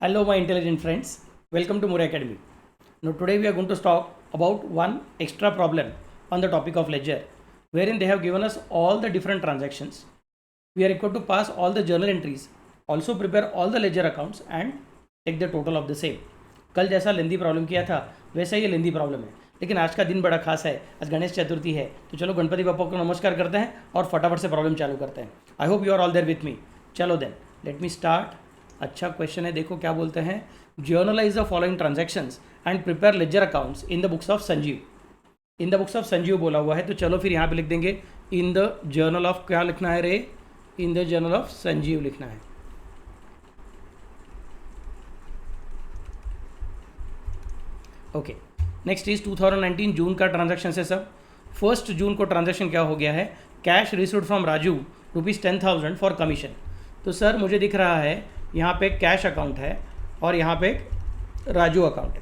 Hello, my intelligent friends. Welcome to Murray Academy. Now, today we are going to talk about one extra problem on the topic of ledger, wherein they have given us all the different transactions. We are required to pass all the journal entries, also prepare all the ledger accounts and take the total of the same. कल जैसा लेंदी problem किया था वैसा ये लेंदी problem है, लेकिन आज का दिन बड़ा खास है। आज गणेश चतुर्थी है, तो चलो गणपति बापा को नमस्कार करते हैं और फटाफट से प्रॉब्लम चालू करते हैं। I hope you are all there with me. चलो देन लेट मी स्टार्ट। अच्छा क्वेश्चन है, देखो क्या बोलते हैं। Journalise the following transactions and prepare ledger accounts in the books of Sanjeev. In the books of Sanjeev बोला हुआ है, तो चलो फिर यहाँ पे लिख देंगे इन द जर्नल ऑफ, क्या लिखना है रे, in the journal of Sanjeev लिखना है। ओके, नेक्स्ट इज 2019 जून का ट्रांजैक्शन है सब। 1 जून को ट्रांजैक्शन क्या हो गया है, cash received from Raju ₹10,000 for commission. तो सर मुझे दिख रहा है यहाँ पे कैश अकाउंट है और यहाँ पे राजू अकाउंट है।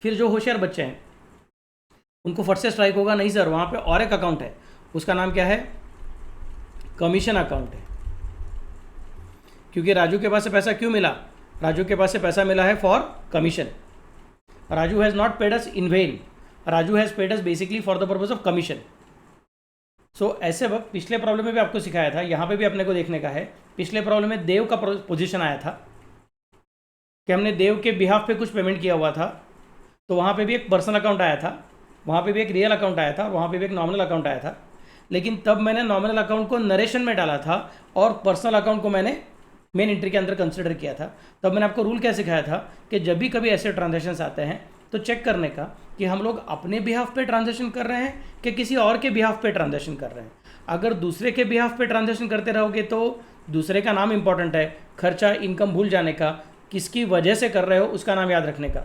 फिर जो होशियार बच्चे हैं उनको फट से स्ट्राइक होगा, नहीं सर वहाँ पे और एक अकाउंट है, उसका नाम क्या है, कमीशन अकाउंट है। क्योंकि राजू के पास से पैसा क्यों मिला, राजू के पास से पैसा मिला है for commission. Raju has not paid us in vain, Raju has paid us basically for the purpose of commission. So ऐसे वक्त पिछले प्रॉब्लम में भी आपको सिखाया था, यहाँ पे भी अपने को देखने का है। पिछले प्रॉब्लम में देव का पोजीशन आया था कि हमने देव के बिहाफ पे कुछ पेमेंट किया हुआ था, तो वहाँ पे भी एक पर्सनल अकाउंट आया था, वहाँ पे भी एक रियल अकाउंट आया था और वहाँ पे भी एक नॉमिनल अकाउंट आया था। लेकिन तब मैंने नॉमिनल अकाउंट को नरेशन में डाला था और पर्सनल अकाउंट को मैंने मेन एंट्री के अंदर कंसिडर किया था। तब मैंने आपको रूल क्या सिखाया था कि जब भी कभी ऐसे ट्रांजेक्शन्स आते हैं तो चेक करने का कि हम लोग अपने बिहाफ पे ट्रांजेक्शन कर रहे हैं कि किसी और के बिहाफ पे ट्रांजेक्शन कर रहे हैं। अगर दूसरे के बिहाफ पे ट्रांजेक्शन करते रहोगे तो दूसरे का नाम इंपॉर्टेंट है, खर्चा इनकम भूल जाने का, किसकी वजह से कर रहे हो उसका नाम याद रखने का।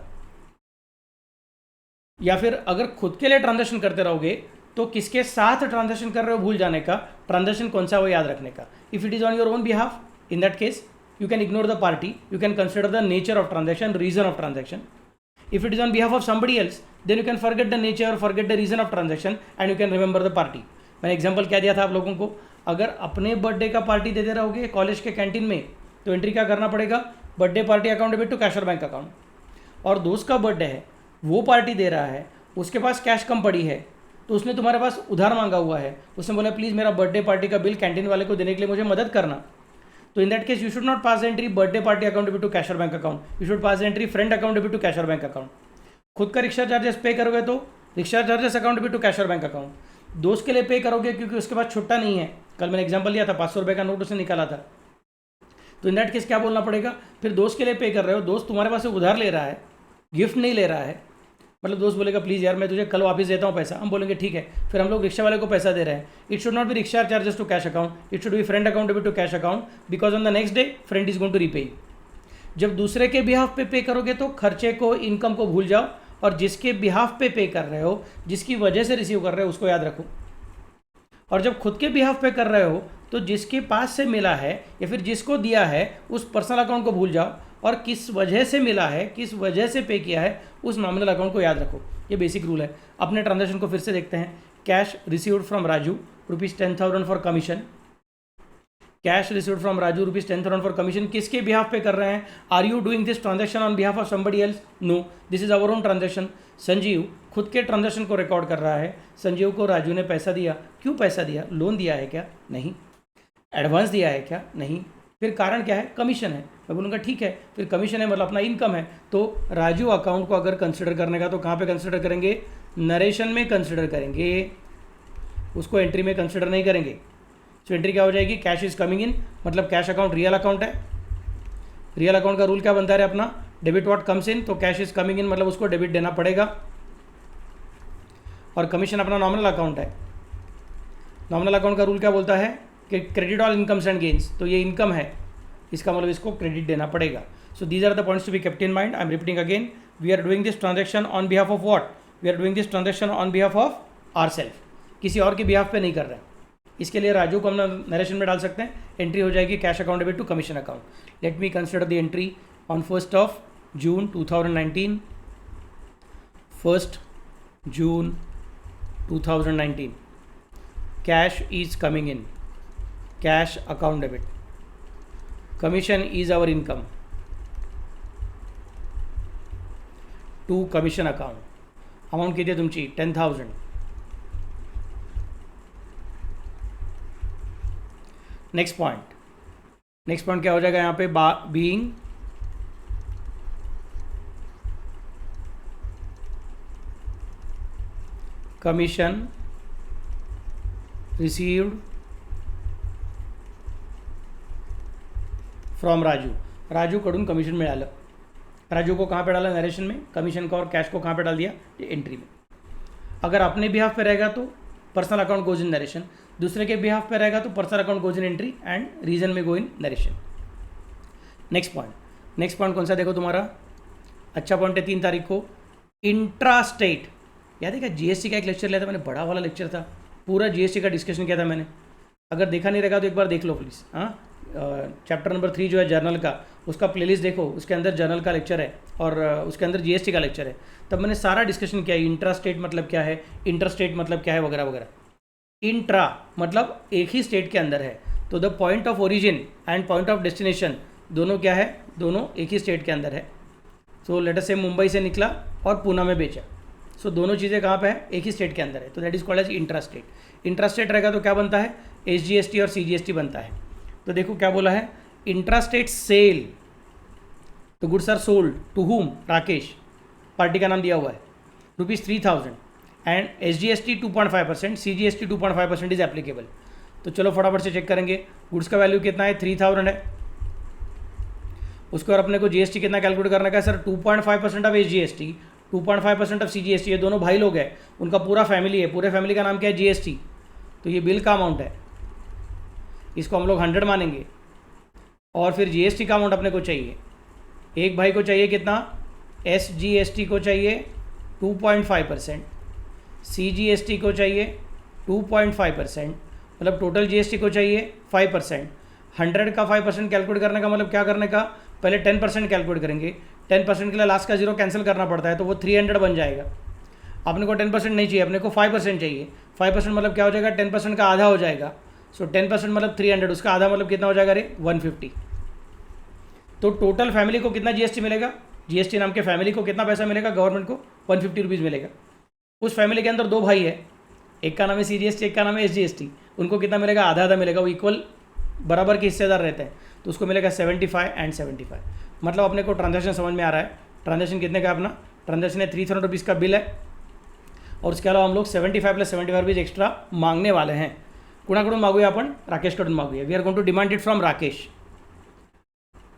या फिर अगर खुद के लिए ट्रांजेक्शन करते रहोगे तो किसके साथ ट्रांजेक्शन कर रहे हो भूल जाने का, ट्रांजेक्शन कौन सा वो याद रखने का। If it is on your own behalf, in that case you can ignore the party, you can consider the nature of transaction, reason of transaction. If it is on behalf of somebody else, then you can forget the nature, forget the reason of transaction and you can remember the party. मैंने example क्या दिया था आप लोगों को, अगर अपने birthday का पार्टी देते रहोगे कॉलेज के कैंटीन में तो एंट्री क्या करना पड़ेगा, birthday party account debit to cash और बैंक अकाउंट। और दोस्त का बर्थडे है, वो पार्टी दे रहा है, उसके पास कैश कम पड़ी है, तो उसने तुम्हारे पास उधार मांगा हुआ है, उसने बोला प्लीज़ मेरा बर्थडे पार्टी का बिल कैंटीन वाले को देने के लिए मुझे मदद करना। तो in that case you should not pass the entry birthday party account debit to cash और bank account, you should pass the entry friend account debit to cash और बैंक अकाउंट। खुद का रिक्शा चार्जेस पे करोगे तो rickshaw charges account debit to cash और bank account. दोस्त के लिए पे करोगे क्योंकि उसके पास छुट्टा नहीं है, कल मैंने एग्जांपल लिया था 500 रुपये का नोट उसने निकाला था, तो इन दैट केस क्या बोलना पड़ेगा, फिर दोस्त के लिए पे कर रहे हो, दोस्त तुम्हारे पास से उधार ले रहा है, गिफ्ट नहीं ले रहा है। मतलब दोस्त बोलेगा प्लीज़ यार मैं तुझे कल वापस देता हूँ पैसा, हम बोलेंगे ठीक है, फिर हम लोग रिक्शा वाले को पैसा दे रहे हैं। It should not be rickshaw charges to cash account, it should be friend account debit to cash account, because on the next day friend is going to repay. जब दूसरे के बिहाफ पे करोगे तो खर्चे को इनकम को भूल जाओ और जिसके बिहाफ पे कर रहे हो, जिसकी वजह से रिसीव कर रहे हो उसको याद रखो। और जब खुद के बिहाफ पे कर रहे हो तो जिसके पास से मिला है या फिर जिसको दिया है उस पर्सनल अकाउंट को भूल जाओ और किस वजह से मिला है, किस वजह से पे किया है उस नॉमिनल अकाउंट को याद रखो। ये बेसिक रूल है। अपने ट्रांजैक्शन को फिर से देखते हैं। Cash received from Raju ₹10,000 for commission, cash received from Raju ₹10,000 for commission. किसके बिहाफ पे कर रहे हैं, are you doing this transaction on behalf of somebody else, no this is our own transaction. Sanjeev खुद के ट्रांजैक्शन को रिकॉर्ड कर रहा है। संजीव को राजू ने पैसा दिया, क्यों पैसा दिया, लोन दिया है क्या, नहीं, एडवांस दिया है क्या, नहीं, फिर कारण क्या है, कमीशन है। मैं बोलूँगा ठीक है, फिर कमीशन है मतलब अपना इनकम है, तो राजू अकाउंट को अगर कंसिडर करने का तो कहाँ पे कंसिडर करेंगे, नरेशन में कंसिडर करेंगे, उसको एंट्री में कंसिडर नहीं करेंगे। तो एंट्री क्या हो जाएगी, कैश इज कमिंग इन, मतलब कैश अकाउंट रियल अकाउंट है। रियल अकाउंट का रूल क्या बनता है अपना, डेबिट व्हाट कम्स इन, तो कैश इज कमिंग इन मतलब उसको डेबिट देना पड़ेगा। और कमीशन अपना नॉमिनल अकाउंट है। नॉमिनल अकाउंट का रूल क्या बोलता है कि credit all incomes and gains, तो ये इनकम है, इसका मतलब इसको क्रेडिट देना पड़ेगा। So these are the points to be kept in mind. I am repeating again, we are doing this transaction on behalf of what, we are doing this transaction on behalf of our self, किसी और के behalf पे नहीं कर रहे हैं। इसके लिए राजू को हम नरेशन में डाल सकते हैं, एंट्री हो जाएगी cash account debit to commission account. Let me consider the entry on 1 June 2019, 1 June 2019, cash is coming in, cash account debit, commission is our income, to commission account. Amount किती आहे तुमची 10,000. Next point क्या हो जाएगा यहाँ पे, being commission received from Raju कडून commission मिळालं. राजू को कहाँ पे डाला, नरेशन में. कमीशन का और कैश को कहाँ पे डाल दिया, एंट्री में. अगर अपने बिहाफ पे रहेगा तो personal account goes in narration, दूसरे के बिहाफ पे रहेगा तो personal account goes in entry and reason में go in narration. Next point कौन सा देखो तुम्हारा अच्छा पॉइंट है 3 तारीख को, इंट्रा स्टेट. याद है क्या, जीएसटी का एक लेक्चर लिया था मैंने, बड़ा वाला लेक्चर था, पूरा जीएसटी का डिस्कशन किया था मैंने. अगर देखा नहीं रहेगा तो एक बार देख लो प्लीज़. हाँ, चैप्टर नंबर 3 जो है जर्नल का, उसका प्लेलिस्ट देखो, उसके अंदर जर्नल का लेक्चर है और उसके अंदर जीएसटी का लेक्चर है. तब मैंने सारा डिस्कशन किया, इंट्रा स्टेट मतलब क्या है, इंटर स्टेट मतलब क्या है, वगैरह वगैरह. इंट्रा मतलब एक ही स्टेट के अंदर है, तो the point of origin and point of destination दोनों क्या है, दोनों एक ही स्टेट के अंदर है. सो लेट अस से मुंबई से निकला और पूना में बेचा, सो दोनों चीज़ें कहाँ पे है, एक ही स्टेट के अंदर है, तो that is called as intra state. Intra state रहेगा तो क्या बनता है, एसजीएसटी और सीजीएसटी बनता है. तो देखो क्या बोला है, इंट्रा स्टेट सेल, तो goods are sold to whom, Rakesh, party का नाम दिया हुआ है, ₹3,000 and SGST 2.5%, CGST 2.5% is applicable. तो चलो फटाफट से चेक करेंगे, गुड्स का वैल्यू कितना है, 3,000 है, उसको और अपने को जीएसटी कितना कैलकुलेट करने का है sir, 2.5% of SGST, 2.5% of CGST. ये दोनों भाई लोग हैं, उनका पूरा फैमिली है, पूरे फैमिली का नाम क्या है, जीएसटी. तो ये बिल का अमाउंट है, इसको हम लोग 100 मानेंगे. और फिर जीएसटी का अमाउंट अपने को चाहिए, एक भाई को चाहिए कितना, एसजीएसटी को चाहिए 2.5%, सीजीएसटी को चाहिए 2.5%, मतलब टोटल जीएसटी को चाहिए 5%. 100 का 5% कैलकुलेट करने का मतलब क्या करने का, पहले 10% कैलकुलेट करेंगे, 10% के लिए लास्ट का जीरो कैंसिल करना पड़ता है, तो वो 300 बन जाएगा. अपने को 10% नहीं चाहिए, अपने को 5% चाहिए. 5% मतलब क्या हो जाएगा, 10% का आधा हो जाएगा. सो 10% मतलब 300, उसका आधा मतलब कितना हो जाएगा रे, 150. तो टोटल फैमिली को कितना जीएसटी मिलेगा, जीएसटी नाम के फैमिली को कितना पैसा मिलेगा, गवर्नमेंट को 150 रुपीज़ मिलेगा. उस फैमिली के अंदर 2 भाई है, एक का नाम है सीजीएसटी, एक का नाम है एसजीएसटी. उनको कितना मिलेगा, आधा आधा मिलेगा, वो इक्वल बराबर के हिस्सेदार रहते हैं, तो उसको मिलेगा 75 एंड 75. मतलब अपने को ट्रांजैक्शन समझ में आ रहा है. ट्रांजैक्शन कितने का, अपना ट्रांजैक्शन है 3,000 रुपीज़ का बिल है, और उसके अलावा हम लोग 75 + 75 रुपीज़ एक्स्ट्रा मांगने वाले हैं. कुणाकडून मागूया आपण, राकेशकडून मागूया. We are going to demand it from Rakesh.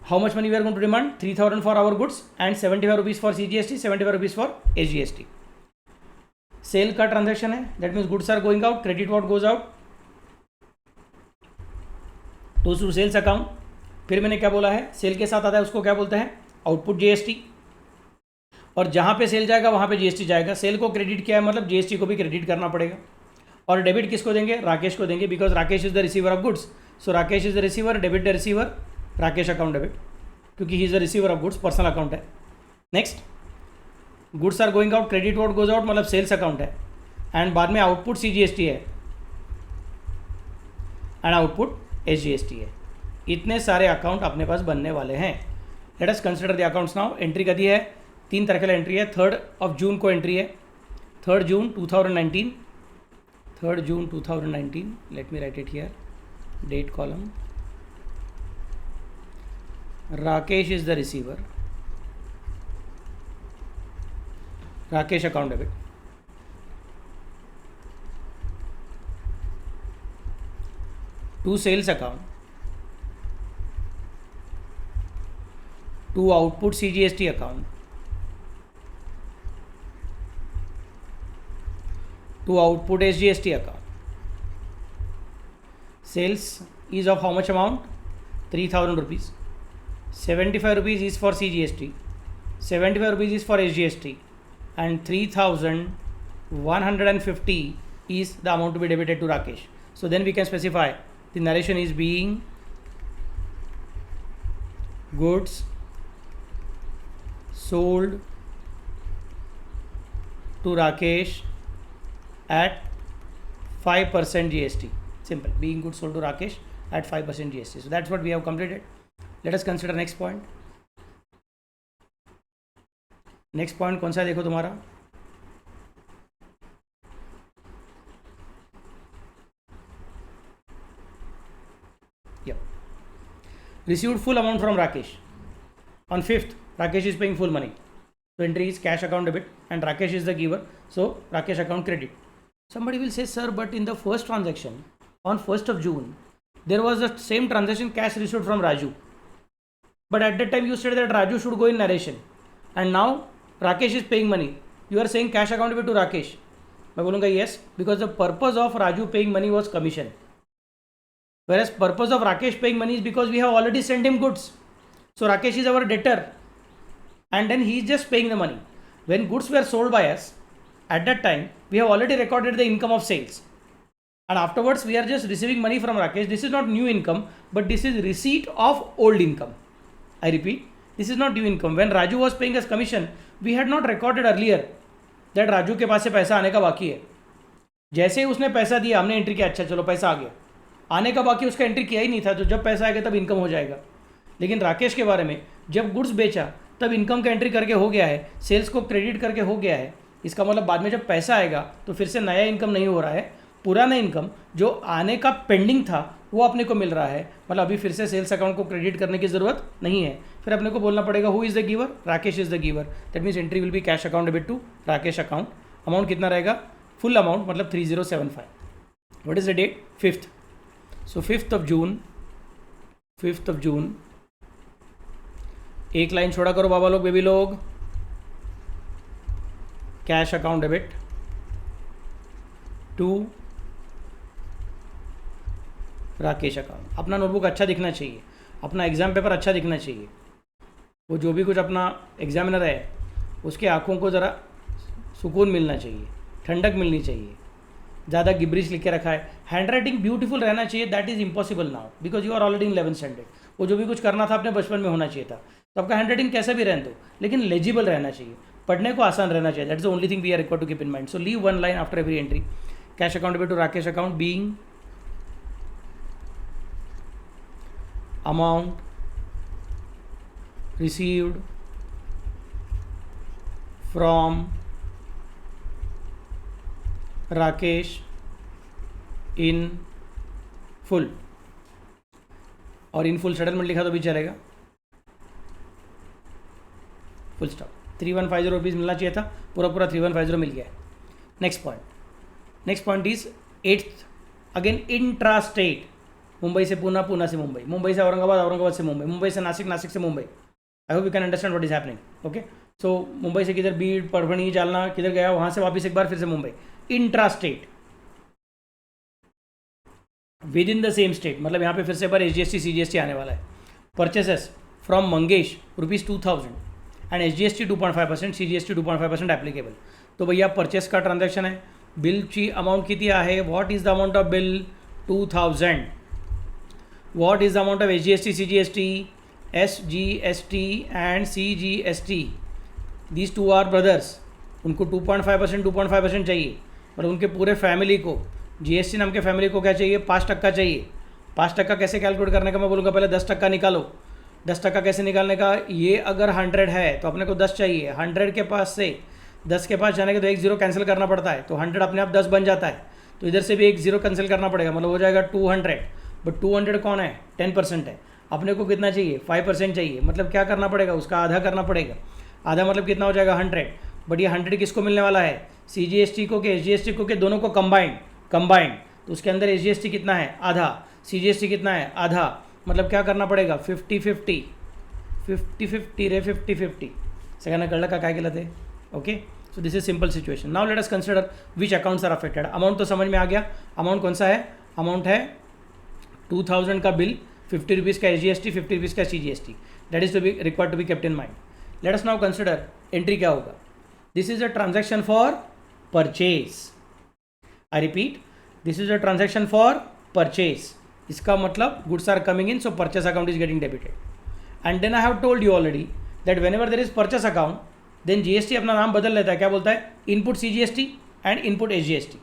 How much money we are going to demand, 3,000 for our goods and 75 rupees for CGST, 75 rupees for SGST. Sale का ट्रांजैक्शन है, that means goods are going out, credit what goes out to sales account. फिर मैंने क्या बोला है, cell के साथ आता है उसको क्या बोलते हैं, आउटपुट जीएसटी. और जहाँ पे सेल जाएगा वहाँ पे जीएसटी जाएगा. सेल को क्रेडिट किया है मतलब जीएसटी को भी क्रेडिट करना पड़ेगा. और डेबिट किसको देंगे, राकेश को देंगे, because Rakesh is the receiver of goods. So Rakesh is the receiver, debit the receiver, Rakesh account debit, क्योंकि he is the receiver of goods, personal account है. Next, goods are going out, credit what goes out मतलब sales account है, and बाद में output CGST है and output SGST है. इतने सारे अकाउंट अपने पास बनने वाले हैं. Let us consider the accounts now. Entry कदी है, 3 तारखेला एंट्री है, 3 जून को एंट्री है, 3 June 2019, 3 June 2019. Let me write it here, date column. Rakesh is the receiver, Rakesh account debit. To sales account, to output CGST account, to output SGST account. Sales is of how much amount, 3,000 rupees. 75 rupees is for CGST, 75 rupees is for SGST, and 3,150 is the amount to be debited to Rakesh. So then we can specify the narration is being goods sold to Rakesh at 5% GST. Simple. Being goods sold to Rakesh at 5% GST. So that's what we have completed. Let us consider next point. Next point कौन सा है देखो तुम्हारा, received full amount from Rakesh. On 5th, Rakesh is paying full money. So entry is cash account debit and Rakesh is the giver. So Rakesh account credit. Somebody will say, sir, but in the first transaction on 1st of June, there was the same transaction cash received from Raju. But at that time you said that Raju should go in narration. And now Rakesh is paying money. You are saying cash account debit to Rakesh. मैं बोलूँगा yes, because the purpose of Raju paying money was commission. Whereas purpose of Rakesh paying money is because we have already sent him goods. So Rakesh is our debtor and then he is just paying the money. When goods were sold by us, at that time we have already recorded the income of sales. And afterwards we are just receiving money from Rakesh. This is not new income, but this is receipt of old income. I repeat, this is not new income. When Raju was paying us commission, we had not recorded earlier that Raju के पास से पैसा आने का बाकी है. जैसे ही उसने पैसा दिया हमने एंट्री किया, अच्छा चलो पैसा आ गया. आने का बाकी उसका एंट्री किया ही नहीं था, तो जब पैसा आएगा तब इनकम हो जाएगा. लेकिन राकेश के बारे में जब गुड्स बेचा तब इनकम का एंट्री करके हो गया है, सेल्स को क्रेडिट करके हो गया है. इसका मतलब बाद में जब पैसा आएगा तो फिर से नया इनकम नहीं हो रहा है, पुराना इनकम जो आने का पेंडिंग था वो अपने को मिल रहा है. मतलब अभी फिर से सेल्स अकाउंट को क्रेडिट करने की ज़रूरत नहीं है. फिर अपने को बोलना पड़ेगा who is the giver, Rakesh is the giver. That means entry will be cash account debit to Rakesh account. Amount कितना रहेगा, फुल अमाउंट मतलब 3075. What is the date, 5th. So 5th of June, एक लाइन छोड़ा करो बाबा लोग, बेबी लोग. Cash account debit to Rakesh account. अपना नोटबुक अच्छा दिखना चाहिए, अपना एग्ज़ाम पेपर अच्छा दिखना चाहिए. वो जो भी कुछ अपना एग्जामिनर है उसके आँखों को ज़रा सुकून मिलना चाहिए, ठंडक मिलनी चाहिए. ज़्यादा गिब्रिश लिख के रखा है, हैंड राइटिंग ब्यूटीफुल रहना चाहिए. That is impossible now because you are already in 11th standard. वो जो भी कुछ करना था अपने बचपन में होना चाहिए था. तो आपका हैंड राइटिंग कैसा भी रहने दो, लेकिन लेजिबल रहना चाहिए, पढ़ने को आसान रहना चाहिए. That is the only thing we are required to keep in mind. So leave one line after every entry. Cash account debit to Rakesh account being amount received from Rakesh in full. और in full settlement लिखा तो भी चलेगा, full stop. 3150 rupees मिलना चाहिए था, पूरा 3150 मिल गया है. Next point is 8th. Again intra state. Mumbai से पूना, पूना से मुंबई, मुंबई से औरंगाबाद, औरंगाबाद से मुंबई, मुंबई से नासिक, नासिक से Mumbai. I hope you can understand what is happening. Okay, so Mumbai से किधर, बीड, परभणी, जालना, किधर गया, वहाँ से वापस एक बार फिर से Mumbai. Intra state with in the same state, मतलब यहाँ पे फिर से बार SGST CGST आने वाला है. Purchases from Mangesh ₹2000 and SGST 2.5%, CGST 2.5% applicable. तो भैया परचेस का ट्रांजैक्शन है. बिलची अमाउंट किती आहे, what is the amount of bill, 2000. What is the amount of SGST CGST, SGST and CGST, these two are brothers. उनको 2.5% चाहिए, और उनके पूरे फैमिली को, GST नाम के फैमिली को क्या चाहिए, 5% चाहिए. 5% कैसे कैलकुलेट करने का मैं बोलूँगा, पहले 10% निकालो. 10% कैसे निकालने का, ये अगर 100 है तो अपने को 10 चाहिए. 100 के पास से 10 के पास जाने के तो एक जीरो कैंसिल करना पड़ता है, तो 100 अपने आप 10 बन जाता है. तो इधर से भी एक जीरो कैंसिल करना पड़ेगा, मतलब हो जाएगा 200. बट 200 कौन है, 10% है. अपने को कितना चाहिए, 5% चाहिए. मतलब क्या करना पड़ेगा, उसका आधा करना पड़ेगा. आधा मतलब कितना हो जाएगा, 100. बट ये 100 किसको मिलने वाला है, CGST को के SGST को के, दोनों को कंबाइंड. तो उसके अंदर SGST कितना है, आधा. CGST कितना है, आधा. मतलब क्या करना पड़ेगा, 50-50 रे 50-50. सगळ्यांना कळलं का काय केलं ते. Okay, so this is simple situation. Now let us consider which accounts are affected. Amount तो समझ में आ गया. अमाउंट कौन सा है, अमाउंट है 2000 का बिल, 50 रुपीज़ का SGST, 50 रुपीज़ का CGST. That is to be required to be kept in mind. Let us now consider entry क्या होगा. This is a transaction for purchase. I repeat, this is a transaction for purchase. इसका मतलब goods are coming in, so purchase account is getting debited. And then I have told you already that whenever there is purchase account, then GST अपना नाम बदल लेता है. क्या बोलता है, input CGST and input SGST.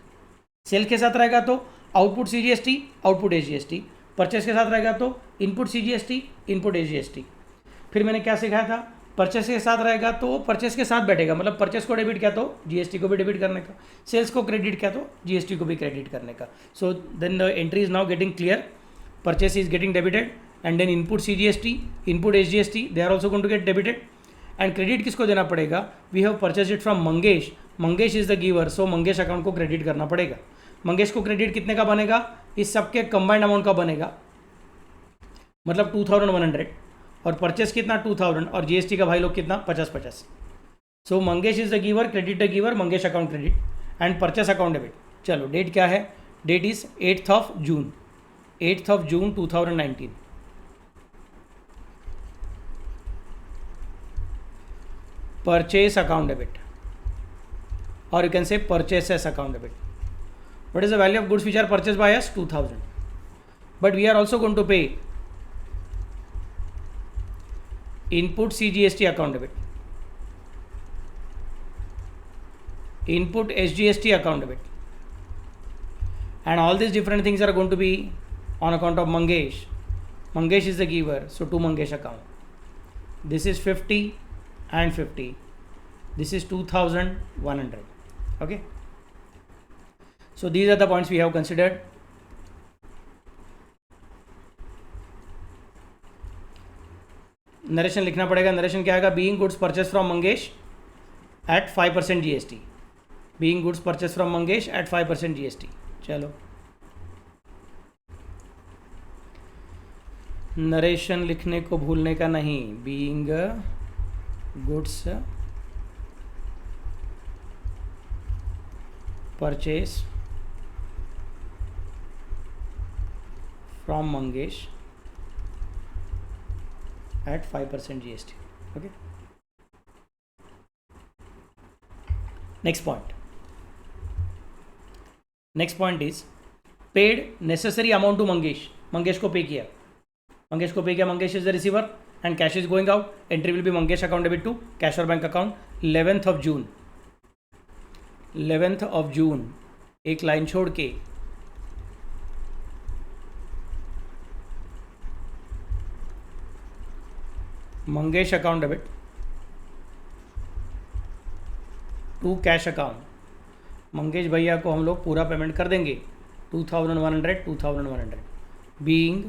Sale के साथ रहेगा तो output CGST, output SGST. Purchase के साथ रहेगा तो इनपुट CGST, इनपुट SGST. फिर मैंने क्या सिखाया था, परचेस के साथ रहेगा तो परचेस के साथ बैठेगा, मतलब परचेस को डेबिट किया तो जीएसटी को भी डेबिट करने का, सेल्स को क्रेडिट किया तो जीएसटी को भी क्रेडिट करने का. So then the entry is now getting clear. Purchase is getting debited and then input CGST, input SGST, they are also going to get debited. And credit किसको देना पड़ेगा? We have purchase it from Mangesh. Mangesh is the giver, so Mangesh account को credit करना पड़ेगा. मंगेश को credit कितने का बनेगा? इस सबके कंबाइंड अमाउंट का बनेगा, मतलब 2100. और परचेस कितना? 2000. और जीएसटी का भाई लोग कितना? 50. So Mangesh is the giver, credit the giver, Mangesh account credit and purchase account debit. चलो डेट क्या है? Date is 8th of June, 8th of June 2019. Purchase account debit, or you can say purchases account debit. What is the value of goods which are purchased by us? 2000. But we are also going to pay input CGST account debit, input SGST account debit, and all these different things are going to be on account of Mangesh. Mangesh is the giver, so to Mangesh account. This is 50 and 50. This is 2100. Okay. So these are the points we have considered. Narration लिखना पड़ेगा. Narration क्या आएगा? Being goods purchase from Mangesh at 5% GST. Being goods purchase from Mangesh at 5% GST. चलो narration लिखने को भूलने का नहीं. Being goods purchase from Mangesh at 5% GST. Okay. Next point. Next point is paid necessary amount to Mangesh. Mangesh को पे किया. Mangesh को पे किया. Mangesh is the receiver and cash is going out. Entry will be Mangesh account debit to cash or bank account. 11th of June. 11th of June. एक line छोड़ के Mangesh account debit to cash account. Mangesh भैया को हम लोग पूरा payment कर देंगे 2100 being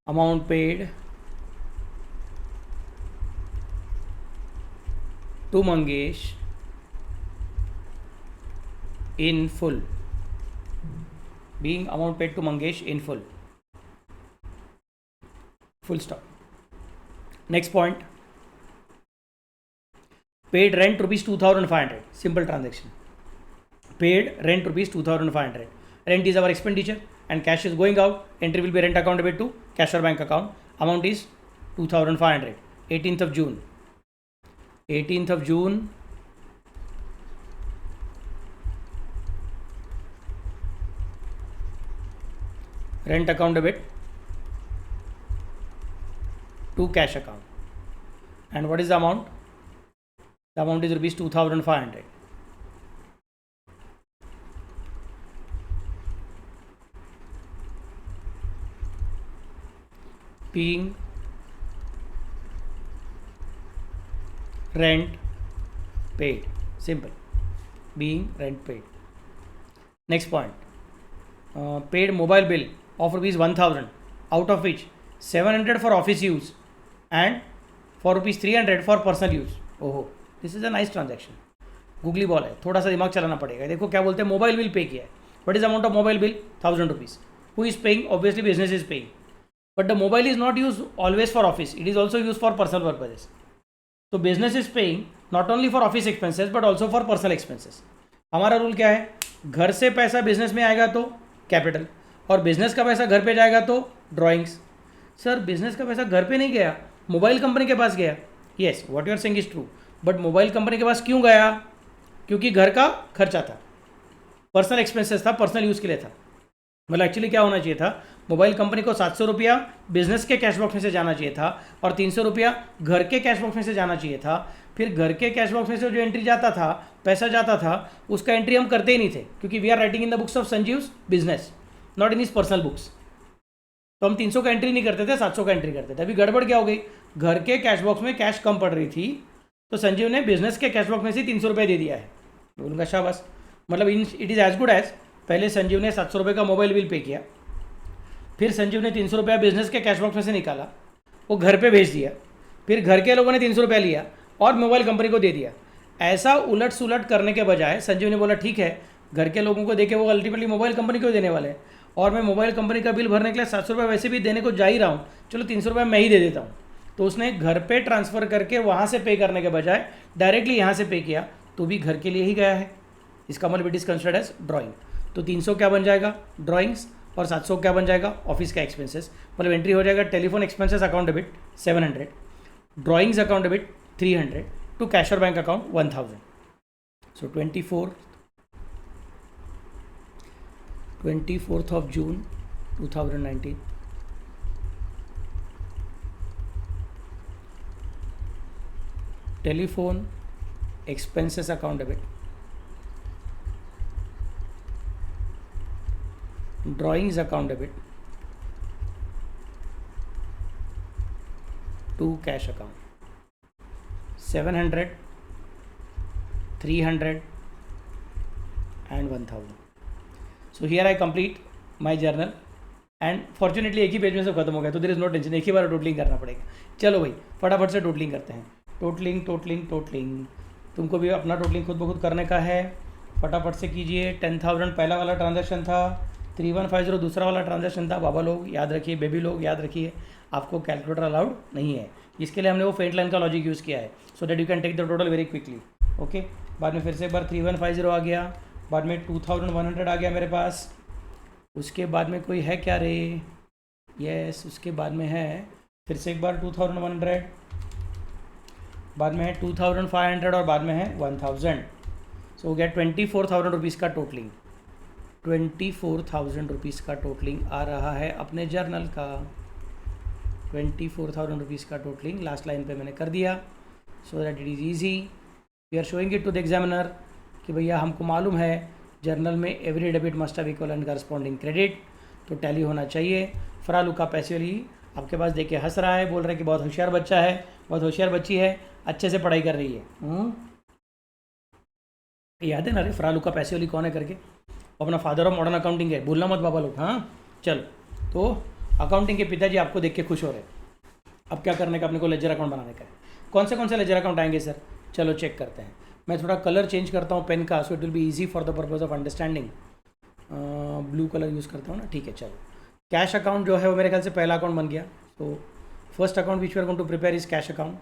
amount paid to Mangesh in full. Being amount paid to Mangesh in full. Full stop. Next point. Paid rent rupees 2500. Simple transaction. Paid rent rupees 2500. Rent is our expenditure and cash is going out. Entry will be rent account debit to cash or bank account. Amount is 2500. 18th of June. 18th of June. Rent account debit to cash account. And what is the amount? The amount is rupees 2500. Being rent paid. Simple. Being rent paid. Next point. Paid mobile bill of rupees 1000, out of which 700 for office use and for rupees 300 for personal use. ओहो, this is a nice transaction. Googly ball है, थोड़ा सा दिमाग चलाना पड़ेगा. देखो क्या बोलते हैं, मोबाइल बिल पे किया है. What is amount of mobile bill? 1000 rupees. Who is paying? Obviously business is paying. But the mobile is not use always for office, it is also use for personal purposes. तो business is paying not only for office expenses but also for personal expenses. हमारा rule क्या है? घर से पैसा business में आएगा तो कैपिटल, और बिजनेस का पैसा घर पे जाएगा तो ड्राइंग्स. सर बिजनेस का पैसा घर पे नहीं गया, मोबाइल कंपनी के पास गया. Yes, what you are saying is true, but mobile company के पास क्यों गया? क्योंकि घर का खर्चा था, पर्सनल एक्सपेंसेस था, पर्सनल यूज़ के लिए था. मतलब एक्चुअली क्या होना चाहिए था, मोबाइल कंपनी को 700 रुपया बिजनेस के कैश बॉक्स में से जाना चाहिए था और 300 रुपया घर के कैश बॉक्स में से जाना चाहिए था. फिर घर के कैश बॉक्स में से जो एंट्री जाता था, पैसा जाता था, उसका एंट्री हम करते ही नहीं थे, क्योंकि we are writing in the books of Sanjeev's business, not in his personal books. तो हम 300 का एंट्री नहीं करते थे, 700 का एंट्री करते थे। अभी गड़बड़ क्या हो गई, घर के कैश बॉक्स में कैश कम पड़ रही थी, तो संजीव ने बिजनेस के कैश बॉक्स में से 300 रुपये दे दिया है। बोलूँगा शाबाश, मतलब it is as good as पहले संजीव ने 700 रुपये का मोबाइल बिल पे किया, फिर संजीव ने 300 रुपया बिजनेस के कैश बॉक्स में से निकाला, वो घर पे भेज दिया, फिर घर के लोगों ने 300 रुपया लिया और मोबाइल कंपनी को दे दिया। ऐसा उलट सुलट करने के बजाय संजीव ने बोला ठीक है, घर के लोगों को देके वो अल्टीमेटली मोबाइल कंपनी को देने वाले हैं, और मैं मोबाइल कंपनी का बिल भरने के लिए 700 रुपये वैसे भी देने को जा ही रहा हूँ, चलो 300 रुपये मैं ही दे देता हूँ। तो उसने घर पे ट्रांसफ़र करके वहाँ से पे करने के बजाय डायरेक्टली यहाँ से पे किया, तो भी घर के लिए ही गया है। इसका मतलब it is considered as drawing. तो 300 क्या बन जाएगा, ड्राइंग्स, और 700 क्या बन जाएगा, ऑफिस का एक्सपेंसेस। मतलब एंट्री हो जाएगा telephone expenses account debit 700, drawings account debit 300 to cash और bank account 1000। So 24th of June 2019, telephone expenses account debit, drawings account debit to cash account 700, 300 and 1000. So here I complete my journal and fortunately एक ही page में सब खत्म हो गया, तो there is no tension, एक ही बार totalling करना पड़ेगा। चलो भाई फटाफट से टोटलिंग करते हैं। टोटलिंग तुमको भी अपना टोटलिंग खुद ब खुद करने का है, फटाफट से कीजिए। 10,000 पहला वाला ट्रांजैक्शन था, 3150 दूसरा वाला ट्रांजैक्शन था। बाबा लोग याद रखिए, बेबी लोग याद रखिए, आपको कैलकुलेटर अलाउड नहीं है, इसके लिए हमने वो फेंट लाइन का लॉजिक यूज़ किया है, so that you can take the total very quickly. Okay, बाद में फिर से एक बार 3150 आ गया, बाद में 2100 आ गया मेरे पास, उसके बाद में कोई है क्या रे, यस उसके बाद में है फिर से एक बार 2100, बाद में है 2500 और बाद में है 1000। सो हो गया 24,000 रुपीज़ का टोटलिंग। 24,000 रुपीज़ का टोटलिंग आ रहा है अपने जर्नल का। 24,000 रुपीज़ का टोटलिंग लास्ट लाइन पे मैंने कर दिया, so that it is easy. We are showing it to the examiner कि भैया हमको मालूम है जर्नल में every debit must have equal and corresponding credit, तो टैली होना चाहिए। फरालुका पैसिवली आपके पास देख के हंस रहा है, बोल रहा है कि बहुत होशियार बच्चा है, बहुत होशियार बच्ची है, अच्छे से पढ़ाई कर रही है। याद है ना रे फरालुका पैसिवली कौन है करके, अपना फादर ऑफ मॉडर्न अकाउंटिंग है, भूलना मत बाबा लोग। हाँ चलो, तो अकाउंटिंग के पिताजी आपको देख के खुश हो रहे। अब क्या करने का, अपने को लेजर अकाउंट बनाने का है। कौन से लेजर अकाउंट आएंगे सर, चलो चेक करते हैं। मैं थोड़ा कलर चेंज करता हूँ पेन का, so it will be easy for the purpose of understanding. Blue colour use करता हूँ ना, ठीक है। चलो, कैश अकाउंट जो है वो मेरे ख्याल से पहला अकाउंट बन गया। तो first account which we are going to prepare is cash account.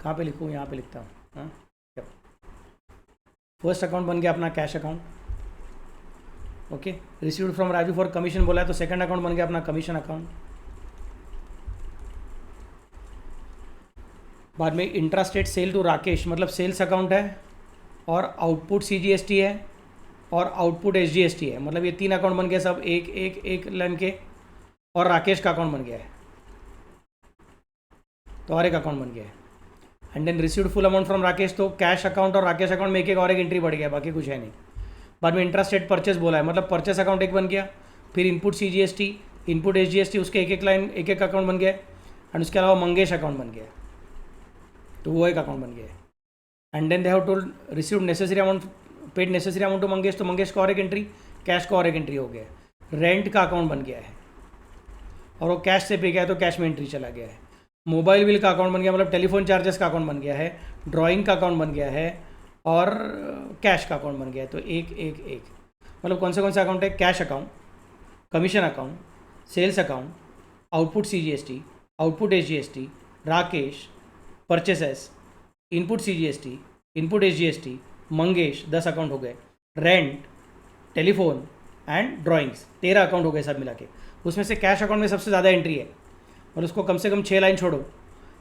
कहाँ पे लिखूँ, यहाँ पे लिखता हूँ। हाँ, फर्स्ट अकाउंट बन गया अपना cash account. Okay, received from Raju for commission बोला है, तो सेकंड अकाउंट बन गया अपना कमीशन अकाउंट। बाद में इंट्रास्टेट सेल टू राकेश, मतलब सेल्स अकाउंट है, और आउटपुट CGST है, और आउटपुट SGST है। मतलब ये 3 अकाउंट बन गए सब एक लाइन के, और राकेश का अकाउंट बन गया है, तो और एक अकाउंट बन गया है। And then received full amount from Rakesh, तो कैश अकाउंट और राकेश अकाउंट में एक और एक एंट्री बढ़ गया, बाकी कुछ है नहीं। बाद में इंट्रास्टेट परचेस बोला है, मतलब परचेस अकाउंट एक बन गया, फिर इनपुट CGST, इनपुट SGST, उसके एक लाइन एक अकाउंट बन गया, एंड उसके अलावा मंगेश अकाउंट बन गया, तो वो एक अकाउंट बन गया है। And then they have told received necessary amount, paid necessary amount to Mangesh, तो मंगेश का और एक एंट्री, कैश का और एक एंट्री हो गया। रेंट का अकाउंट बन गया है, और वो कैश से पे गया है, तो कैश में एंट्री चला गया है। मोबाइल बिल का अकाउंट बन गया, मतलब टेलीफोन चार्जेस का अकाउंट बन गया है, ड्राइंग का अकाउंट बन गया है, और कैश का अकाउंट बन गया है। तो एक मतलब कौन से अकाउंट है, cash account, commission account, sales account, output CGST, output SGST, Rakesh, purchases, input CGST, input SGST, Mangesh, 10 account हो गए। Rent, telephone and drawings, 13 account हो गए सब मिला के। उसमें से कैश अकाउंट में सबसे ज़्यादा एंट्री है, और उसको कम से कम 6 लाइन छोड़ो।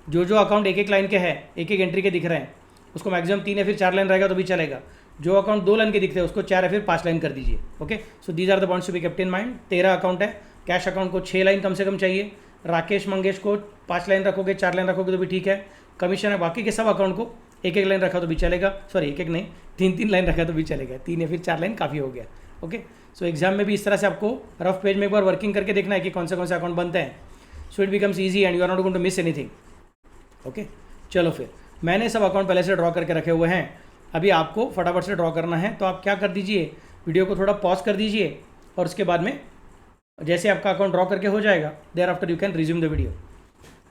जो अकाउंट एक लाइन के हैं, एक एंट्री के दिख रहे हैं, उसको मैक्सिमम 3 या फिर 4 लाइन रहेगा तो भी चलेगा। जो अकाउंट 2 लाइन के दिखते हैं उसको 4 या फिर 5 लाइन कर दीजिए। Okay, so these are the points to be kept in mind. 13 account है, कैश अकाउंट को 6 लाइन कम से कम चाहिए, राकेश मंगेश को 5 लाइन रखोगे, 4 लाइन रखोगे तो भी ठीक है। कमीशन है, बाकी के सब अकाउंट को एक लाइन रखा तो भी चलेगा, सॉरी एक नहीं 3 लाइन रखा तो भी चलेगा, 3 या फिर 4 लाइन काफ़ी हो गया। ओके, सो एग्जाम में भी इस तरह से आपको रफ पेज में एक बार वर्किंग करके देखना है कि कौन से अकाउंट बनते हैं, so it becomes easy and you are not going to miss anything. Okay, चलो फिर मैंने सब अकाउंट पहले से ड्रॉ करके रखे हुए हैं, अभी आपको फटाफट से ड्रॉ करना है। तो आप क्या कर दीजिए, वीडियो को थोड़ा पॉज कर दीजिए और उसके बाद में जैसे आपका अकाउंट ड्रॉ करके हो जाएगा, thereafter you can resume the video.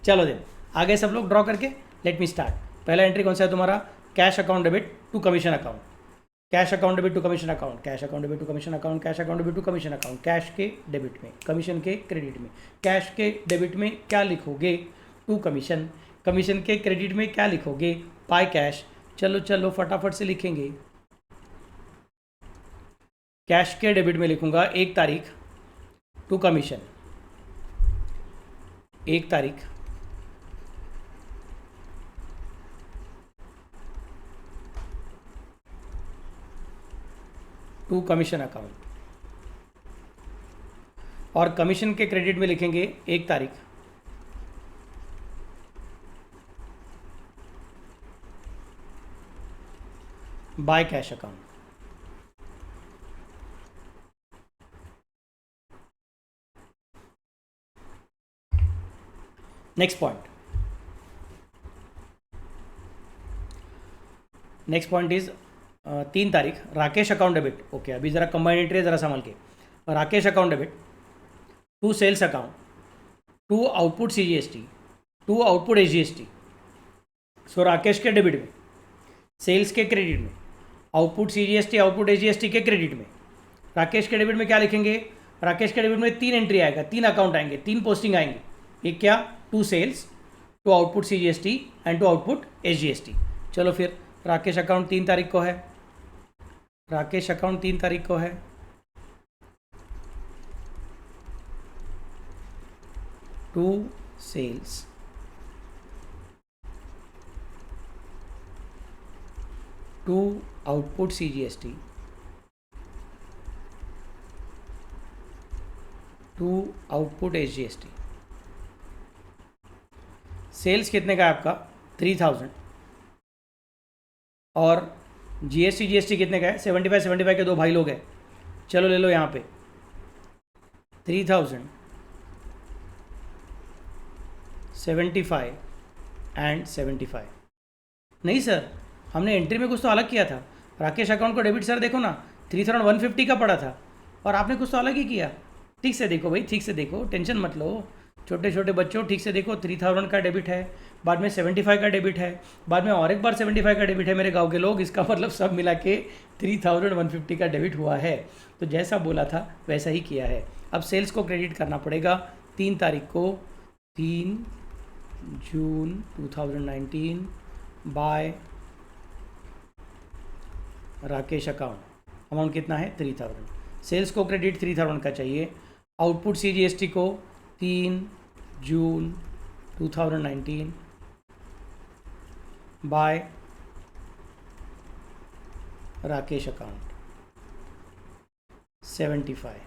चलो देन आगे सब लोग ड्रॉ करके, लेट मी स्टार्ट। पहला एंट्री कौन सा है तुम्हारा, cash account debit to commission account, cash account debit to commission account, cash account debit to commission account, cash account debit to commission account, cash के डेबिट में, commission के credit में। Cash के डेबिट में क्या लिखोगे, टू कमीशन, कमीशन के credit में क्या लिखोगे, बाय कैश। चलो चलो फटाफट से लिखेंगे। कैश के डेबिट में लिखूंगा 1 तारीख टू कमीशन, 1 तारीख टू कमीशन अकाउंट, और कमीशन के क्रेडिट में लिखेंगे 1 तारीख bye cash account. Next point is 3 तारीख राकेश अकाउंट डेबिट। ओके, अभी ज़रा कंबाइंड एंट्री ज़रा संभाल के। Rakesh account debit to sales account, to output CGST, to output SGST। So Rakesh के डेबिट में, सेल्स के क्रेडिट में, आउटपुट CGST, आउटपुट SGST के क्रेडिट में। राकेश के डेबिट में क्या लिखेंगे, राकेश के डेबिट में 3 एंट्री आएगा, 3 अकाउंट आएंगे, 3 पोस्टिंग आएंगे। एक क्या, to sales, to output CGST and to output SGST। चलो फिर राकेश अकाउंट 3 तारीख को है, राकेश अकाउंट 3 तारीख को है, to sales, to output CGST, to output SGST। Sales कितने का है आपका, 3000, और GST कितने का है, 75 के 2 भाई लोग हैं। चलो ले लो यहाँ पे 3000, 75 एंड 75। नहीं सर, हमने एंट्री में कुछ तो अलग किया था। राकेश अकाउंट को डेबिट सर देखो ना 3150 का पड़ा था, और आपने कुछ तो अलग ही किया। ठीक से देखो भाई, ठीक से देखो, टेंशन मत लो, छोटे छोटे बच्चों ठीक से देखो। 3000 का डेबिट है, बाद में 75 का डेबिट है, बाद में और एक बार 75 का डेबिट है। मेरे गांव के लोग, इसका मतलब सब मिला के 3150 का डेबिट हुआ है। तो जैसा बोला था वैसा ही किया है। अब सेल्स को क्रेडिट करना पड़ेगा 3 तारीख को, 3 June 2019 by Rakesh account. Amount कितना है, 3000। सेल्स को क्रेडिट 3000 का चाहिए, आउटपुट CGST को 3 June 2019 by Rakesh account 75।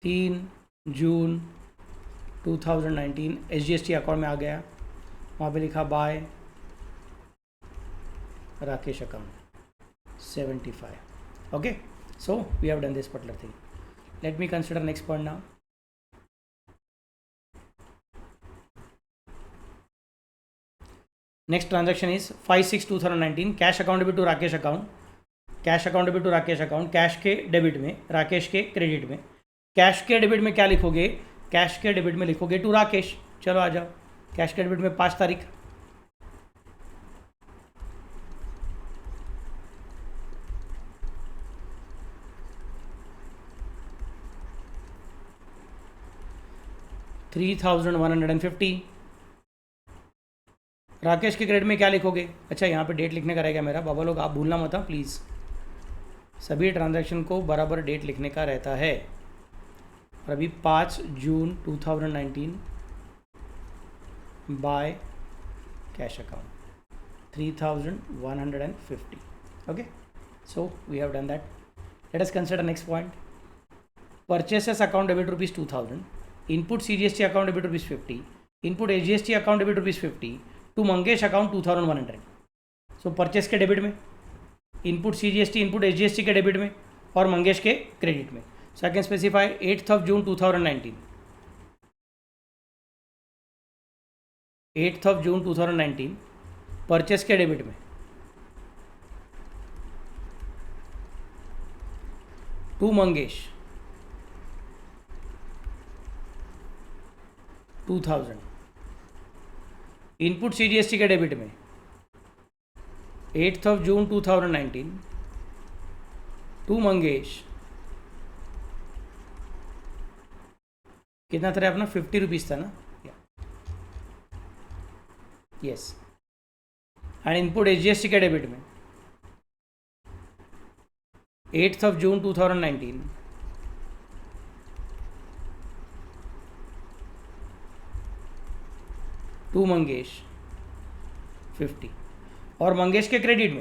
3 June 2019 SGST account में आ गया, वहाँ पे लिखा by Rakesh account 75। Okay, so we have done this particular thing. Let me consider next point now. Next transaction is 5/6/2019 cash account debit to Rakesh account, cash account debit to Rakesh account, cash के debit में, राकेश के credit में। Cash के debit में क्या लिखोगे, cash के debit में लिखोगे टू राकेश। चलो आ जाओ, कैश के डेबिट में 5 तारीख, $3,150। राकेश के क्रेडिट में क्या लिखोगे, अच्छा यहाँ पे डेट लिखने का रहेगा मेरा, बाबा लोग आप भूलना मत प्लीज़, सभी ट्रांजैक्शन को बराबर डेट लिखने का रहता है। और अभी 5 जून 2019 by cash account 3,150। Okay, so we have done that. Let us consider next point. Purchases account debit rupees 2000, input CGST account debit rupees 50, input SGST account debit rupees 50 to Mangesh account 2100। So purchase के debit में, input CGST input SGST के debit में और मंगेश के credit में. So I can specify 8th of June 2019. 8th of June 2019 purchase के debit में to Mangesh 2000. Input CGST के डेबिट में 8th of June 2019 to Mangesh कितना था अपना 50 रुपीज़ था ना. यस. एंड इनपुट SGST के डेबिट में 8th of June 2019 to Mangesh 50. और मंगेश के क्रेडिट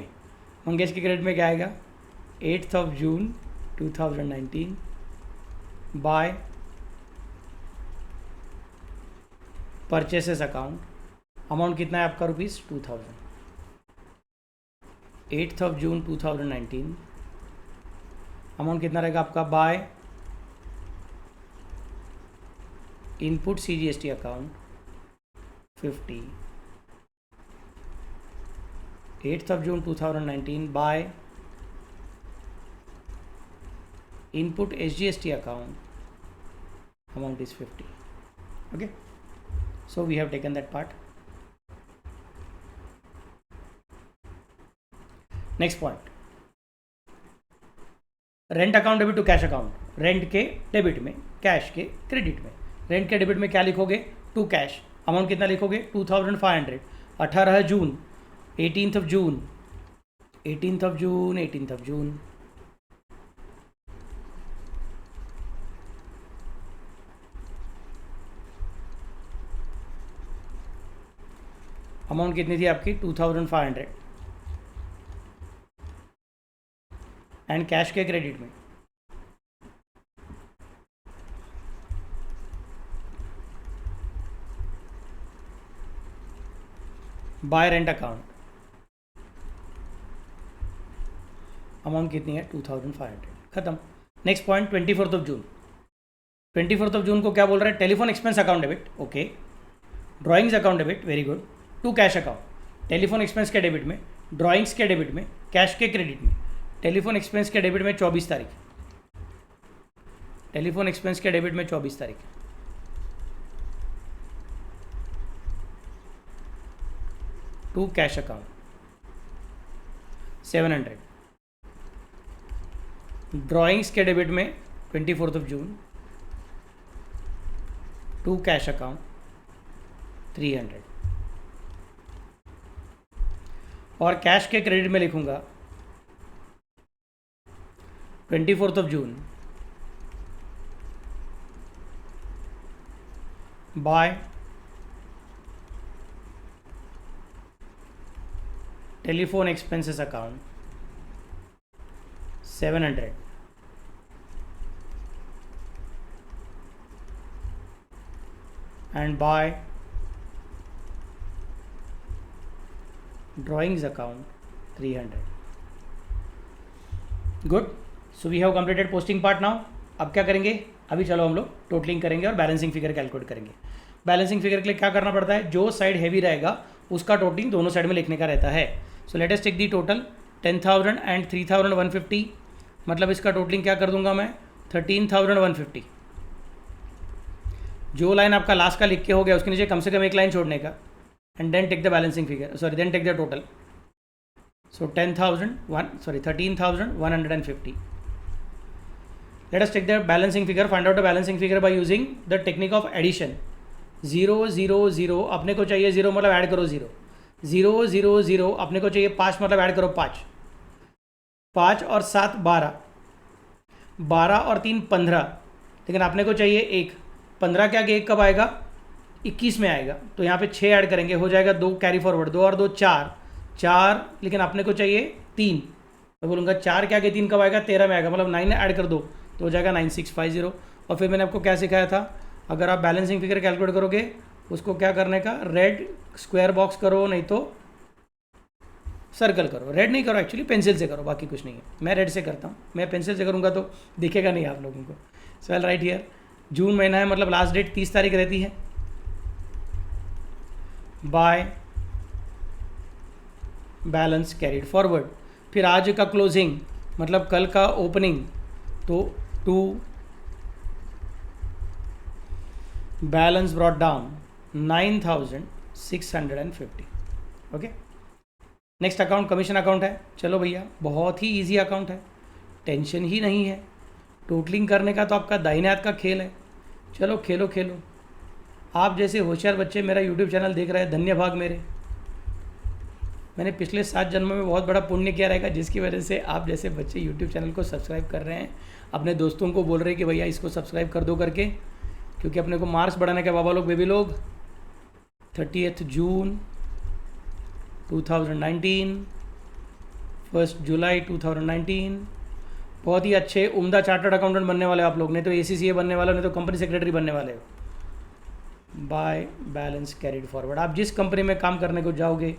में क्या आएगा 8th of June 2019 by purchases account. Amount कितना है आपका ₹2000. 8th of June 2019 अमाउंट कितना रहेगा आपका by input CGST account 50. 8th of June 2019 by input SGST account amount is 50. Okay, so we have taken that part. Next point, rent account debit to cash account. Rent के debit में cash के credit में. Rent के debit में क्या लिखोगे to cash. Amount कितना लिखोगे 2500. 18 जून 18th of June 18th of June 18th of June amount कितनी थी आपकी 2500. एंड कैश के क्रेडिट में बाय रेंट अकाउंट अमाउंट कितनी है 2500. खत्म. Next point 24th of June. 24th of June को क्या बोल रहा है telephone expense account debit. Okay. Drawings account debit. Very good. To cash account. Telephone expense के डेबिट में, ड्राइंग्स के डेबिट में, कैश के क्रेडिट में. टेलीफोन एक्सपेंस के डेबिट में 24 तारीख. टेलीफोन एक्सपेंस के डेबिट में 24 तारीख. To cash account 700. ड्राइंग्स के डेबिट में 24th of June to cash account 300. और कैश के क्रेडिट में लिखूंगा 24th of June by telephone expenses account 700. And by drawings account 300. Good. So we have completed posting part now. अब क्या करेंगे, अभी चलो हम लोग टोटलिंग करेंगे और बैलेंसिंग फिगर कैलकुलेट करेंगे. बैलेंसिंग फिगर के लिए क्या करना पड़ता है, जो साइड हैवी रहेगा उसका टोटलिंग दोनों साइड में लिखने का रहता है. So let us take the total 10,000 and 3,150. मतलब इसका टोटलिंग क्या कर दूंगा मैं 13,150. जो लाइन आपका लास्ट का लिख के हो गया उसके नीचे कम से कम एक लाइन छोड़ने का. And then take the balancing figure, sorry then take the total. So 13,150. Let us take the balancing figure. Find out the balancing figure by using the technique of addition. 0 0 0 अपने को चाहिए 0 मतलब ऐड करो 0. 0 0 0 अपने को चाहिए 5 मतलब ऐड करो 5. 5 और 7 12. 12 और 3 15. लेकिन अपने को चाहिए 1. 15 के आगे 1 कब आएगा 21 में आएगा. तो यहाँ पे 6 ऐड करेंगे, हो जाएगा 2 कैरी फॉरवर्ड. 2 और 2 4. 4 लेकिन अपने को चाहिए 3. मैं बोलूँगा 4 के आगे 3 कब आएगा 13 में आएगा. मतलब 9 ऐड कर दो तो हो जाएगा 9650. और फिर मैंने आपको क्या सिखाया था, अगर आप बैलेंसिंग फिगर कैलकुलेट करोगे उसको क्या करने का, रेड स्क्वायर बॉक्स करो नहीं तो सर्कल करो, रेड नहीं करो, एक्चुअली पेंसिल से करो, बाकी कुछ नहीं है। मैं रेड से करता हूँ, मैं पेंसिल से करूँगा तो दिखेगा नहीं आप लोगों को। सो आई राइट हियर, जून महीना है मतलब लास्ट डेट 30 तारीख रहती है। बाय बैलेंस कैरिड फॉरवर्ड, फिर आज का क्लोजिंग मतलब कल का ओपनिंग, तो to balance brought down 9650। Okay, next account commission account है। चलो भैया, बहुत ही इजी अकाउंट है, टेंशन ही नहीं है। टोटलिंग करने का तो आपका दाहिने हाथ का खेल है। चलो खेलो खेलो। आप जैसे होशियार बच्चे मेरा यूट्यूब चैनल देख रहे हैं, धन्य भाग मेरे। मैंने पिछले 7 जन्मों में बहुत बड़ा पुण्य किया रहेगा, जिसकी वजह से आप जैसे बच्चे यूट्यूब चैनल को सब्सक्राइब कर रहे हैं, अपने दोस्तों को बोल रहे हैं कि भैया इसको सब्सक्राइब कर दो करके, क्योंकि अपने को मार्क्स बढ़ाने के बाबा लोग, बेबी लोग। 30 जून 2019, 1 जुलाई 2019। बहुत ही अच्छे उम्दा चार्टर्ड अकाउंटेंट बनने वाले आप लोग, नहीं तो ACCA बनने वाले हो, नहीं तो कंपनी सेक्रेटरी बनने वाले हो। बाय बैलेंस कैरिड फॉरवर्ड, आप जिस कंपनी में काम करने को जाओगे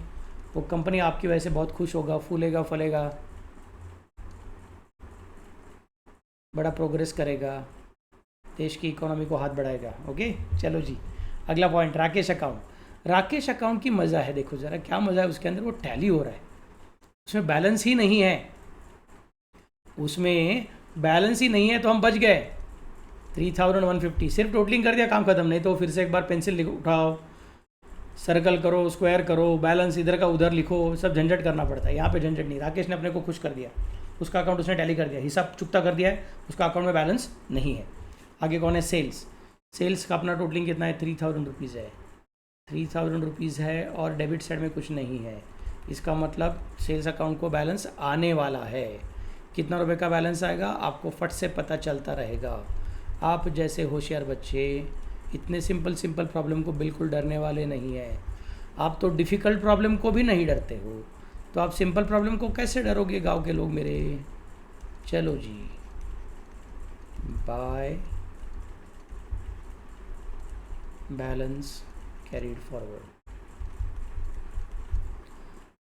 वो कंपनी आपकी वजह से बहुत खुश होगा, फूलेगा फलेगा, बड़ा प्रोग्रेस करेगा, देश की इकोनॉमी को हाथ बढ़ाएगा। ओके, चलो जी अगला point, Rakesh account. Rakesh account की मज़ा है, देखो ज़रा क्या मज़ा है उसके अंदर। वो टैली हो रहा है, उसमें बैलेंस ही नहीं है, उसमें बैलेंस ही नहीं है, तो हम बच गए। 3150 सिर्फ टोटलिंग कर दिया, काम खत्म। नहीं तो फिर से एक बार पेंसिल उठाओ, सर्कल करो, स्क्वायर करो, बैलेंस इधर का उधर लिखो, सब झंझट करना पड़ता है। यहाँ पे झंझट नहीं, राकेश ने अपने को खुश कर दिया, उसका अकाउंट उसने टैली कर दिया, हिसाब चुकता कर दिया है, उसका अकाउंट में बैलेंस नहीं है। आगे कौन है? सेल्स। सेल्स का अपना टोटलिंग कितना है? 3000 रुपीज़ है। 3000 रुपीज़ है और डेबिट साइड में कुछ नहीं है, इसका मतलब सेल्स अकाउंट को बैलेंस आने वाला है। कितना रुपए का बैलेंस आएगा आपको फट से पता चलता रहेगा। आप जैसे होशियार बच्चे इतने सिंपल प्रॉब्लम को बिल्कुल डरने वाले नहीं हैं। आप तो डिफ़िकल्ट प्रॉब्लम को भी नहीं डरते हो, तो आप सिंपल प्रॉब्लम को कैसे डरोगे गांव के लोग मेरे। चलो जी, बाय बैलेंस कैरीड फॉरवर्ड।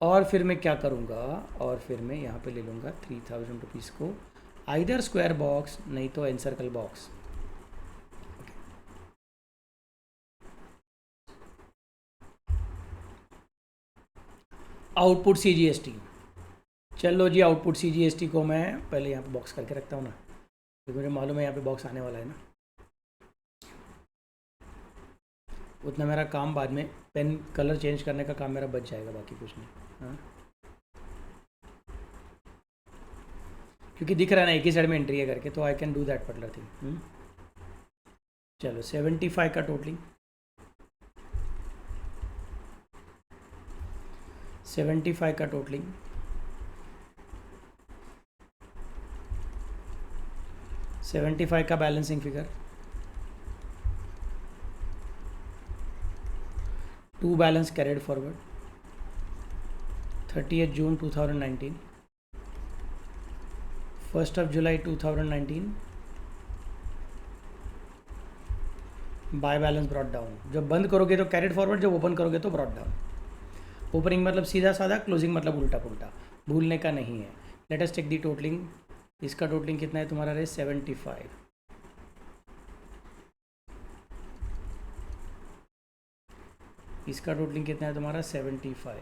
और फिर मैं क्या करूँगा, और फिर मैं यहाँ पे ले लूँगा 3000 रुपीज़ को, आइदर स्क्वायर बॉक्स नहीं तो एनसर्कल बॉक्स। Output CGST। चलो जी, आउटपुट CGST को मैं पहले यहाँ पे बॉक्स करके रखता हूँ ना, क्योंकि मुझे मालूम है यहाँ पे बॉक्स आने वाला है ना। उतना मेरा काम बाद में पेन कलर चेंज करने का काम मेरा बच जाएगा, बाकी कुछ नहीं। हाँ, क्योंकि दिख रहा है ना एक ही साइड में एंट्री है करके, तो I can do that particular thing. चलो 75 का टोटलिंग, 75 का टोटलिंग, 75 का balancing figure, 2 balance carried forward, 30 June 2019, 1 July 2019, by balance brought down. जब बंद करोगे तो कैरिड फॉरवर्ड, जब ओपन करोगे तो ब्रॉट डाउन। ओपनिंग मतलब सीधा साधा, क्लोजिंग मतलब उल्टा पुल्टा, भूलने का नहीं है। Let us take the totaling. इसका टोटलिंग कितना है तुम्हारा रे? 75। इसका टोटलिंग कितना है तुम्हारा? 75।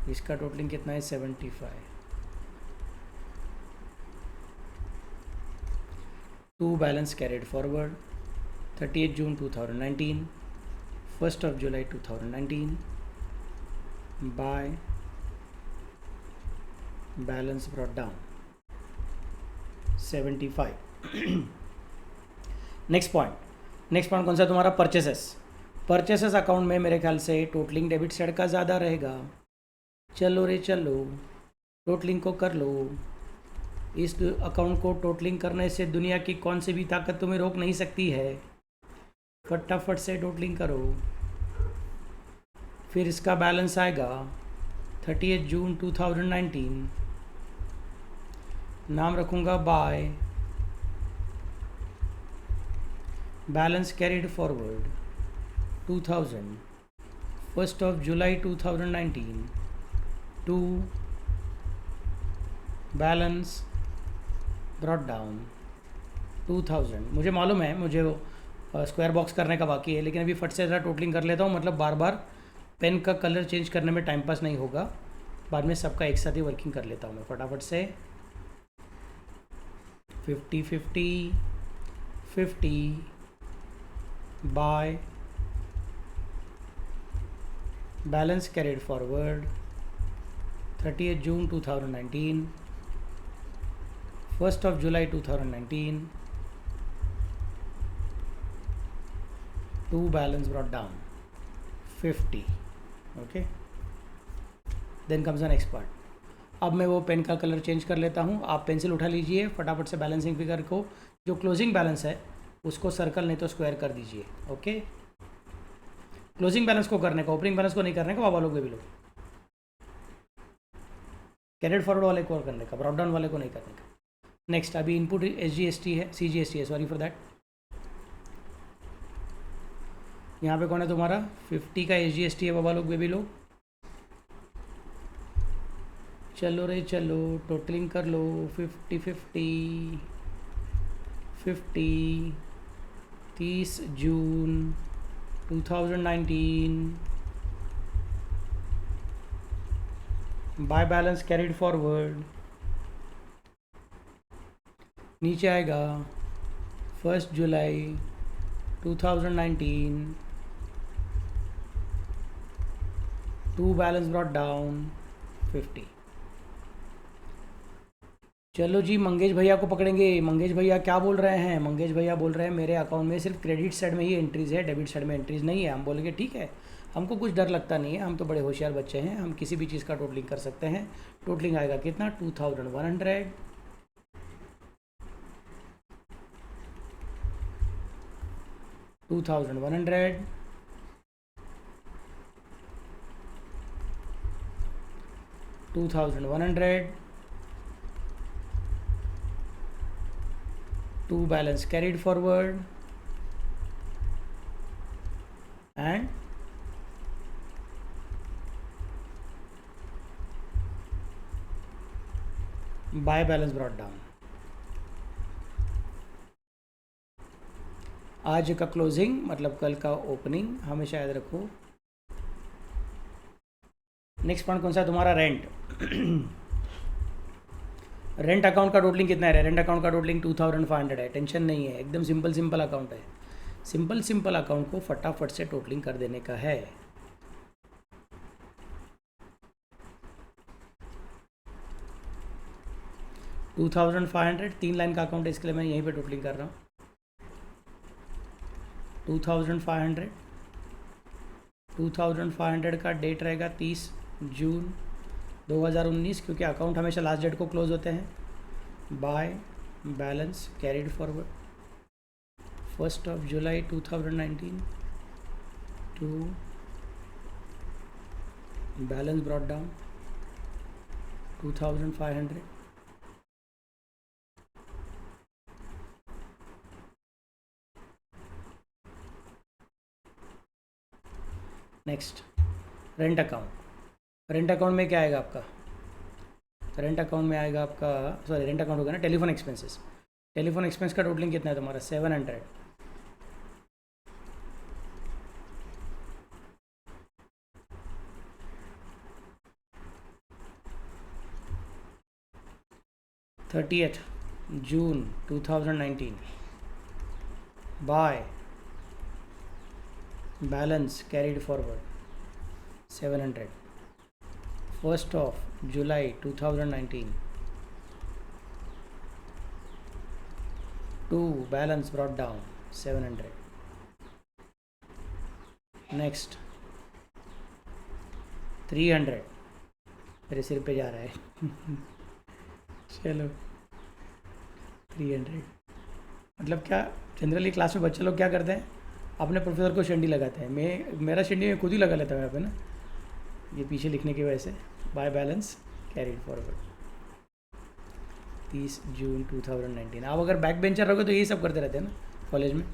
इसका टोटलिंग कितना है? 75। 2 balance carried forward, 30 June 2019, 1 July 2019, by balance brought down 75। Next point कौन सा तुम्हारा? परचेसेस अकाउंट में मेरे ख्याल से टोटलिंग डेबिट साइड का ज़्यादा रहेगा। चलो रे चलो, टोटलिंग को कर लो। इस अकाउंट को टोटलिंग करने से दुनिया की कौन सी भी ताकत तुम्हें रोक नहीं सकती है। फटाफट से टोटलिंग करो। फिर इसका बैलेंस आएगा 30 जून 2019, नाम रखूँगा bye balance carried forward 2000, 1st of July 2019 to balance brought down 2000। मुझे मालूम है, मुझे वो स्क्वायर बॉक्स करने का बाकी है, लेकिन अभी फट से ज़रा टोटलिंग कर लेता हूँ, मतलब बार बार पेन का कलर चेंज करने में टाइम पास नहीं होगा, बाद में सबका एक साथ ही वर्किंग कर लेता हूँ मैं फटाफट से। 50 bye balance carried forward 30th June 2019, 1st of July 2019 to balance brought down 50। Okay, then comes the next part. अब मैं वो पेन का कलर चेंज कर लेता हूँ, आप पेंसिल उठा लीजिए फटाफट से, बैलेंसिंग फिगर को जो क्लोजिंग बैलेंस है उसको सर्कल नहीं तो स्क्वायर कर दीजिए। ओके, क्लोजिंग बैलेंस को करने का, ओपनिंग बैलेंस को नहीं करने का, बाबा लोग भी लोग कैरिड फॉरवर्ड वाले को करने का, ब्रॉट डाउन वाले को नहीं करने का। नेक्स्ट, अभी इनपुट SGST है, CGST है, सॉरी फॉर दैट। यहाँ पे कौन है तुम्हारा 50 का SGST है बाबा लोग, बेबी लोग। चलो रे चलो, टोटलिंग कर लो। 50 30 June 2019 by balance carried forward, नीचे आएगा 1st July 2019 to balance brought down 50। चलो जी, मंगेश भैया को पकड़ेंगे। मंगेश भैया क्या बोल रहे हैं? मंगेश भैया बोल रहे हैं मेरे अकाउंट में सिर्फ क्रेडिट साइड में ही एंट्रीज़ है, डेबिट साइड में एंट्रीज़ नहीं है। हम बोलेंगे ठीक है, हमको कुछ डर लगता नहीं है, हम तो बड़े होशियार बच्चे हैं, हम किसी भी चीज़ का टोटलिंग कर सकते हैं। टोटलिंग आएगा कितना? 2100 2100 2100 to balance carried forward and buy balance brought down। आज का क्लोजिंग मतलब कल का ओपनिंग हमेशा याद रखो। नेक्स्ट पॉइंट कौन सा तुम्हारा? रेंट। रेंट अकाउंट का टोटलिंग कितना है? रेंट अकाउंट का टोटलिंग 2500 है। टेंशन नहीं है, एकदम सिंपल अकाउंट है। सिंपल अकाउंट को फटाफट से टोटलिंग कर देने का है। $2500 3 लाइन का अकाउंट है, इसके लिए मैं यहीं पे टोटलिंग कर रहा हूँ। 2500 का डेट रहेगा 30 जून 2019, क्योंकि अकाउंट हमेशा लास्ट डेट को क्लोज होते हैं। By balance carried forward 1st of July 2019 to balance brought down 2500। Next, rent account. Rent account में क्या आएगा आपका? रेंट अकाउंट में आएगा आपका, सॉरी रेंट अकाउंट होगा ना, टेलीफोन एक्सपेंसेस। टेलीफोन एक्सपेंस का टोटलिंग कितना है तुम्हारा? 700। Thirtieth June 2019 by balance carried forward 700। 1st of July 2019 to balance brought down 700। Next 300 मेरे सिर पे जा रहा है चलो 300 मतलब क्या, जनरली क्लास में बच्चे लोग क्या करते हैं, अपने प्रोफेसर को शंडी लगाते हैं। मेरा शंडी मैं खुद ही लगा लेता हूँ यहाँ पे ना, ये पीछे लिखने की वजह से। Bye balance carried forward 30 June 2019। आप अगर बैक बेंचर रहोगे तो यही सब करते रहते हैं ना कॉलेज में।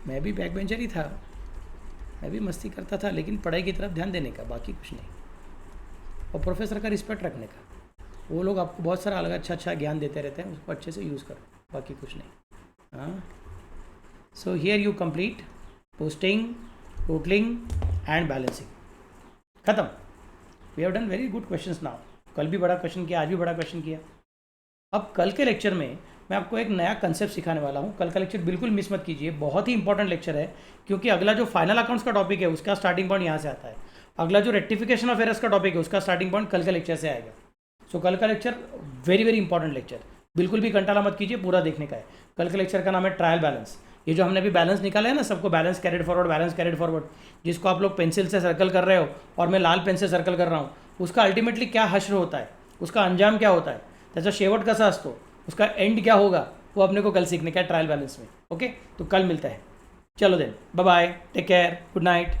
मैं भी बैक बेंचर ही था, मैं भी मस्ती करता था, लेकिन पढ़ाई की तरफ ध्यान देने का, बाकी कुछ नहीं, और प्रोफेसर का रिस्पेक्ट रखने का। वो लोग आपको बहुत सारा अलग अच्छा ज्ञान देते रहते हैं, उसको अच्छे से यूज़ करो, बाकी कुछ नहीं। हाँ, so here you complete posting, totalling and balancing, खत्म। We have done very good questions now. कल भी बड़ा क्वेश्चन किया, आज भी बड़ा क्वेश्चन किया। अब कल के लेक्चर में मैं आपको एक नया कंसेप्ट सिखाने वाला हूँ। कल का लेक्चर बिल्कुल मिस मत कीजिए, बहुत ही इंपॉर्टेंट लेक्चर है, क्योंकि अगला जो फाइनल अकाउंट्स का टॉपिक है उसका स्टार्टिंग पॉइंट यहाँ से आता है। अगला जो रेक्टिफिकेशन ऑफ एरर्स का टॉपिक है उसका स्टार्टिंग पॉइंट कल के लेक्चर से आएगा। सो कल का lecture very very important lecture, बिल्कुल भी घंटाला मत कीजिए, पूरा देखने का है। कल के लेक्चर का नाम है ट्रायल बैलेंस। ये जो हमने अभी बैलेंस निकाला है ना, सबको balance carried forward, balance carried forward, जिसको आप लोग पेंसिल से सर्कल कर रहे हो और मैं लाल पेन से सर्कल कर रहा हूँ, उसका अल्टीमेटली क्या हश्र होता है, उसका अंजाम क्या होता है, त्याचा शेवट कसा असतो, उसका एंड क्या होगा, वो अपने को कल सीखने का है ट्रायल बैलेंस में। ओके, तो कल मिलता है। चलो then, bye bye, take care, good night.